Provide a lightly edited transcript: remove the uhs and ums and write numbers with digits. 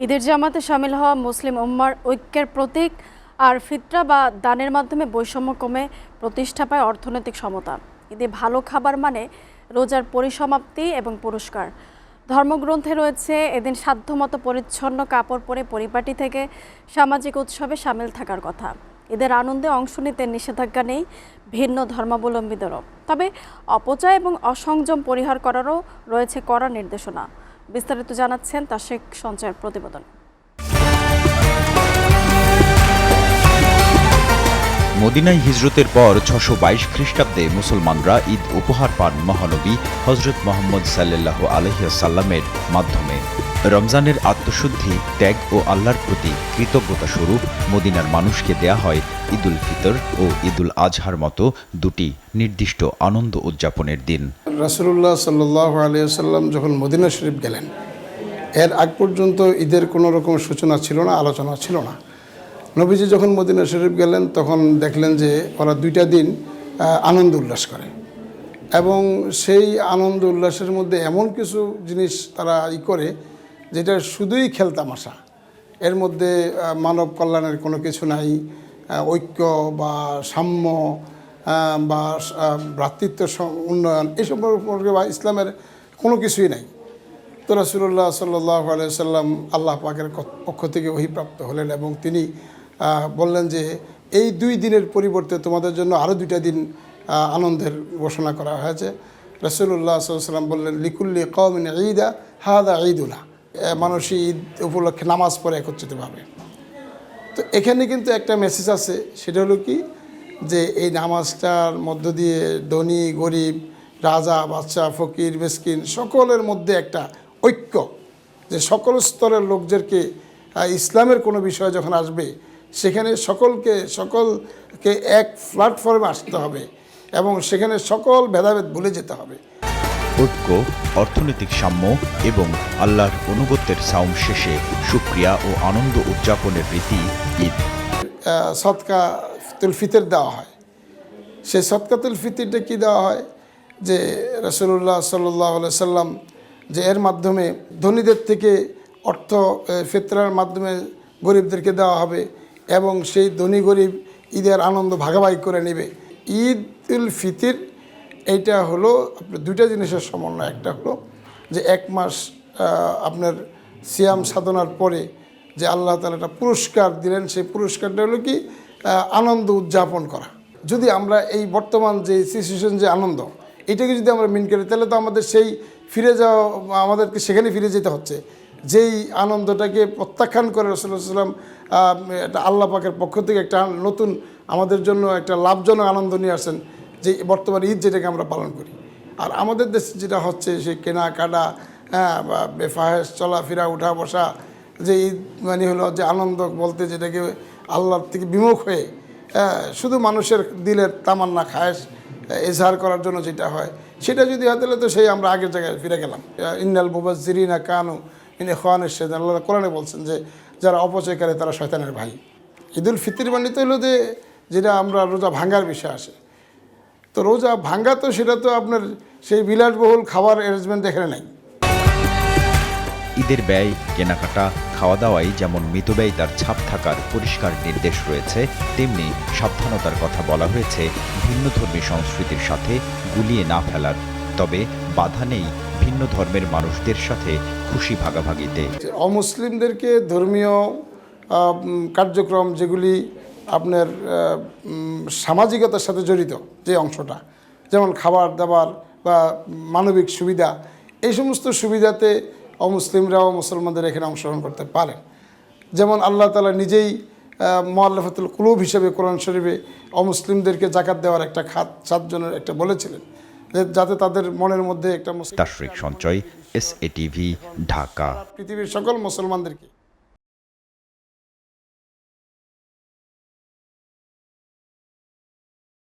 ঈদের জামাতে শামিল হওয়া মুসলিম উম্মার ঐক্যের প্রতীক আর ফিতরা বা দানের মাধ্যমে বৈষম্য কমে প্রতিষ্ঠা পায় অর্থনৈতিক সমতা। ঈদে ভালো খাবার মানে রোজার পরিসমাপ্তি এবং পুরস্কার। ধর্মগ্রন্থে রয়েছে এদিন সাধ্যমতো পরিচ্ছন্ন কাপড় পরে পরিপাটি থেকে সামাজিক উৎসবে সামিল থাকার কথা। ঈদের আনন্দে অংশ নিতে নিষেধাজ্ঞা নেই ভিন্ন ধর্মাবলম্বীদেরও, তবে অপচয় এবং অসংযম পরিহার করারও রয়েছে কড়া নির্দেশনা। বিস্তারিত জানাচ্ছেন তাশেক সঞ্চয়ের প্রতিবেদন। মদিনায় হিজরতের পর ৬২২ খ্রিস্টাব্দে মুসলমানরা ঈদ উপহার পান মহানবী হজরত মুহাম্মদ সাল্লাল্লাহু আলাইহি ওয়াসাল্লামের মাধ্যমে। রমজানের আত্মশুদ্ধি, ত্যাগ ও আল্লাহর প্রতি কৃতজ্ঞতা স্বরূপ মদিনার মানুষকে দেয়া হয় ঈদুল ফিতর ও ঈদুল আজহার মতো দুটি নির্দিষ্ট আনন্দ উদযাপনের দিন। রাসূলুল্লাহ সাল্লাল্লাহু আলাইহি ওয়াসাল্লাম যখন মদিনা শরীফ গেলেন, এর আগ পর্যন্ত ঈদের কোনো রকম সূচনা ছিল না, আলোচনা ছিল না। নবীজি যখন মদিনা শরীফ গেলেন তখন দেখলেন যে ওরা দুইটা দিন আনন্দ উল্লাস করে, এবং সেই আনন্দ উল্লাসের মধ্যে এমন কিছু জিনিস তারা করে যেটা শুধুই খেলতামাশা। এর মধ্যে মানব কল্যাণের কোনো কিছু নাই, ঐক্য বা সাম্য বা ভ্রাতৃত্ব উন্নয়ন এসব সম্পর্কে বা ইসলামের কোনো কিছুই নাই। তো রাসূলুল্লাহ সাল্লাল্লাহু আলাইহি ওয়াসাল্লাম আল্লাহ পাকের পক্ষ থেকে ওহীপ্রাপ্ত হলেন এবং তিনি বললেন যে এই 2 দিনের পরিবর্তে তোমাদের জন্য আরও 2টা দিন আনন্দের ঘোষণা করা হয়েছে। রাসূলুল্লাহ সাল্লাল্লাহু আলাইহি ওয়াসাল্লাম বললেন, লিকুল্লি কওমিন ঈদা হাদা ঈদুনা, মানুষ ঈদ উপলক্ষে নামাজ পড়ে একত্রিতভাবে। তো এখানে কিন্তু একটা মেসেজ আছে, সেটা হলো কি যে এই নামাজটার মধ্য দিয়ে ধনী গরিব, রাজা বাদশা, ফকির মিসকিন সকলের মধ্যে একটা ঐক্য, যে সকল স্তরের লোকদেরকে ইসলামের কোনো বিষয় যখন আসবে সেখানে সকলকে এক প্ল্যাটফর্মে আসতে হবে এবং সেখানে সকল ভেদাভেদ ভুলে যেতে হবে। ঐক্য, অর্থনৈতিক সাম্য এবং আল্লাহর অনুগত্যের সাওম শেষে শুকরিয়া ও আনন্দ উদযাপনের রীতি ঈদ। সদকাতুল ফিতর দেওয়া হয়। সেই সদকাতুল ফিতরটা কি দেওয়া হয় যে রাসূলুল্লাহ সাল্লাল্লাহু আলাইহি ওয়াসাল্লাম যে এর মাধ্যমে ধনীদের থেকে অর্থ ফিতরার মাধ্যমে গরিবদেরকে দেওয়া হবে এবং সেই ধনী গরিব ঈদের আনন্দ ভাগাভাগি করে নেবে। ঈদুল ফিতর এইটা হলো আপনার 2টা জিনিসের সমন্বয়। একটা হলো যে 1 মাস আপনার সিয়াম সাধনার পরে যে আল্লাহ তাআলা একটা পুরস্কার দিলেন, সেই পুরস্কারটা হলো কি আনন্দ উদযাপন করা। যদি আমরা এই বর্তমান যে সিচুয়েশন, যে আনন্দ, এটাকে যদি আমরা মেন করি তাহলে তো আমাদের সেই ফিরে যাওয়া, আমাদেরকে সেখানে ফিরে যেতে হচ্ছে। যেই আনন্দটাকে প্রত্যাখ্যান করে রাসূলুল্লাহ সাল্লাল্লাহু আলাইহি ওয়াসাল্লাম এটা আল্লাহ পাকের পক্ষ থেকে একটা নতুন আমাদের জন্য একটা লাভজনক আনন্দ নিয়ে আসেন, যে বর্তমান ঈদ যেটাকে আমরা পালন করি। আর আমাদের দেশে যেটা হচ্ছে সেই কেনাকাটা, বা বেফাহেস চলাফেরা, উঠা বসা, যে ঈদ মানে হলো যে আনন্দ বলতে যেটাকে আল্লাহর থেকে বিমুখ হয়ে শুধু মানুষের দিলের তামান্না খায়েশ এজহার করার জন্য যেটা হয়, সেটা যদি হয় তাহলে তো সেই আমরা আগের জায়গায় ফিরে গেলাম। ইন্নাল মুবাজ্জিরিনা কানু মিন ইখওয়ানিশ শাইতান, আল্লাহ কোরআনে বলছেন যে যারা অপচয় করে তারা শয়তানের ভাই। ঈদুল ফিতর মানে তো হলো যে যেটা আমরা রোজা ভাঙ্গার বিষয় আসে। তো রোজা ভাঙ্গা তো সেটা তো আপনার সেই বিলাসবহুল খাবার অ্যারেঞ্জমেন্ট এখানে নাই। ঈদের ব্যয়, কেনাকাটা, খাওয়া দাওয়ায় যেমন মিতব্যয়ী তার ছাপ থাকার পরিষ্কার নির্দেশ রয়েছে, তেমনি সাবধানতার কথা বলা হয়েছে ভিন্নধর্মী সংস্কৃতির সাথে গুলিয়ে না ফেলার। তবে বাধা নেই ভিন্ন ধর্মের মানুষদের সাথে খুশি ভাগাভাগিতে। অমুসলিমদেরকে ধর্মীয় কার্যক্রম যেগুলি আপনার সামাজিকতার সাথে জড়িত যে অংশটা, যেমন খাবার দাবার বা মানবিক সুবিধা, এই সমস্ত সুবিধাতে অমুসলিমরাও মুসলমানদের এখানে অংশগ্রহণ করতে পারে। যেমন আল্লাহ তাআলা নিজেই মুআল্লাফাতুল কুলুব হিসেবে কোরআন শরীফে অমুসলিমদেরকে যাকাত দেওয়ার একটা খাত 7 জনের একটা বলেছিলেন, যাতে তাদের মনের মধ্যে একটা তাশেক সঞ্চয়, SATV, ঢাকা। পৃথিবীর সকল মুসলমানদেরকে